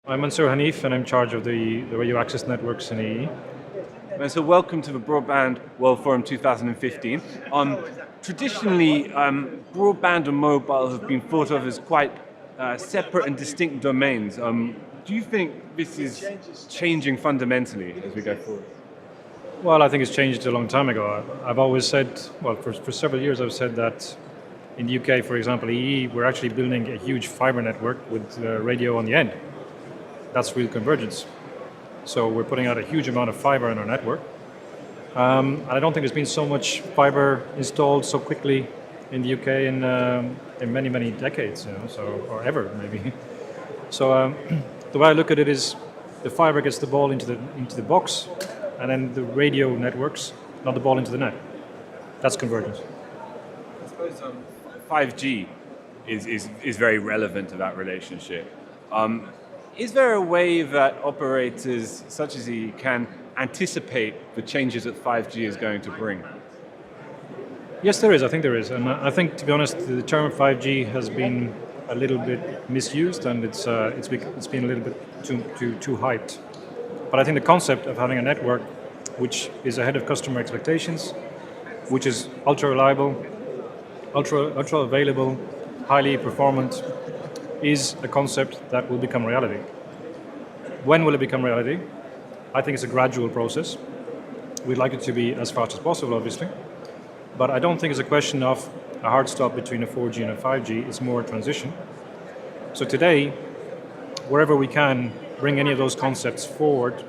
I'm Mansoor Hanif, and I'm in charge of the radio access networks in EE. So welcome to the Broadband World Forum 2015. Traditionally, broadband and mobile have been thought of as quite separate and distinct domains. Do you think this is changing fundamentally as we go forward? Well, I think it's changed a long time ago. I've always said, well, for several years I've said that in the UK, for example, EE, we're actually building a huge fiber network with radio on the end. That's real convergence. So we're putting out a huge amount of fiber in our network. And I don't think there's been so much fiber installed so quickly in the UK in many, many decades, or ever maybe. So the way I look at it is the fiber gets the ball into the box, and then the radio networks, not the ball into the net. That's convergence. I suppose 5G is very relevant to that relationship. Is there a way that operators such as EE can anticipate the changes that 5G is going to bring? Yes, there is. I think there is. And I think, to be honest, the term 5G has been a little bit misused, and it's been a little bit too hyped. But I think the concept of having a network which is ahead of customer expectations, which is ultra reliable, ultra available, highly performant, is a concept that will become reality. When will it become reality? I think it's a gradual process. We'd like it to be as fast as possible, obviously. But I don't think it's a question of a hard stop between a 4G and a 5G. It's more a transition. So today, wherever we can bring any of those concepts forward,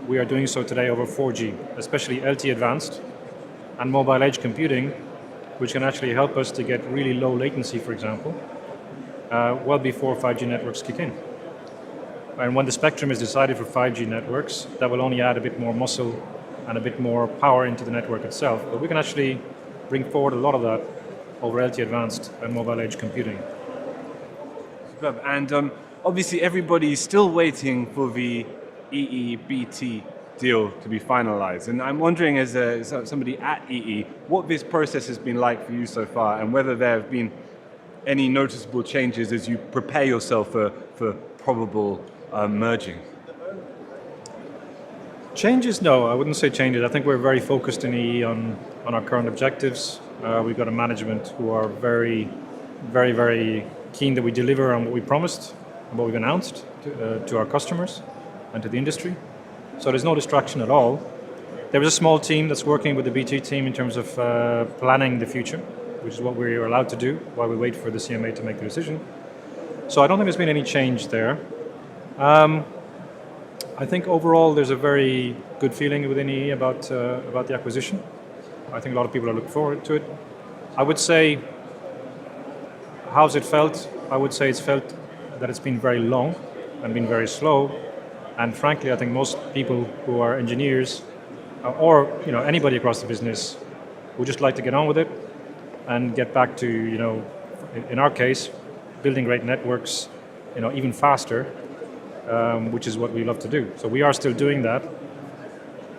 we are doing so today over 4G, especially LTE advanced and mobile edge computing, which can actually help us to get really low latency, for example, well before 5G networks kick in. And when the spectrum is decided for 5G networks, that will only add a bit more muscle and a bit more power into the network itself. But we can actually bring forward a lot of that over LTE advanced and mobile edge computing. Superb. And obviously everybody is still waiting for the EE-BT deal to be finalized. And I'm wondering, as somebody at EE, what this process has been like for you so far, and whether there have been any noticeable changes as you prepare yourself for probable merging? Changes? No, I wouldn't say changes. I think we're very focused in EE on our current objectives. We've got a management who are very, very, very keen that we deliver on what we promised and what we've announced to our customers and to the industry. So there's no distraction at all. There is a small team that's working with the BT team in terms of planning the future, which is what we're allowed to do while we wait for the CMA to make the decision. So I don't think there's been any change there. I think overall there's a very good feeling within EE about the acquisition. I think a lot of people are looking forward to it. I would say, how's it felt? I would say it's felt that it's been very long and been very slow. And frankly, I think most people who are engineers or anybody across the business would just like to get on with it and get back to, in our case, building great networks, even faster, which is what we love to do. So we are still doing that,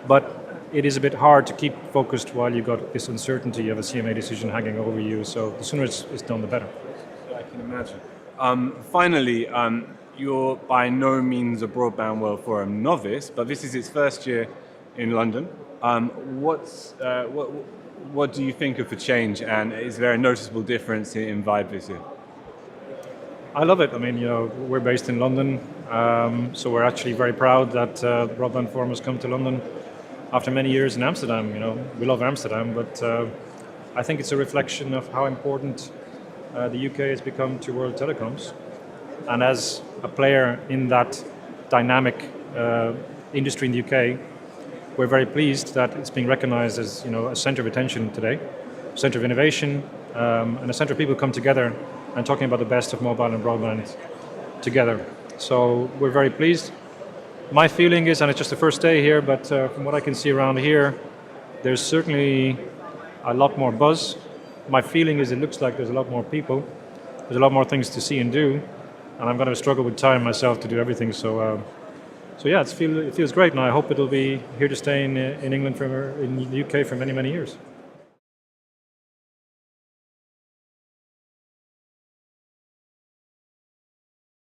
but it is a bit hard to keep focused while you've got this uncertainty of a CMA decision hanging over you. So the sooner it's done, the better. I can imagine. Finally, you're by no means a Broadband World Forum novice, but this is its first year in London. What do you think of the change, and is there a noticeable difference in vibe this year? I love it. I mean, we're based in London, so we're actually very proud that Broadband Forum has come to London after many years in Amsterdam. We love Amsterdam, but I think it's a reflection of how important the UK has become to world telecoms. And as a player in that dynamic industry in the UK, we're very pleased that it's being recognized as a center of attention today, center of innovation, and a center of people come together and talking about the best of mobile and broadband together. So we're very pleased. My feeling is, and it's just the first day here, but from what I can see around here, there's certainly a lot more buzz. My feeling is it looks like there's a lot more people. There's a lot more things to see and do, and I'm going to struggle with time myself to do everything. So yeah, it feels great, and I hope it'll be here to stay in England, in the UK for many, many years.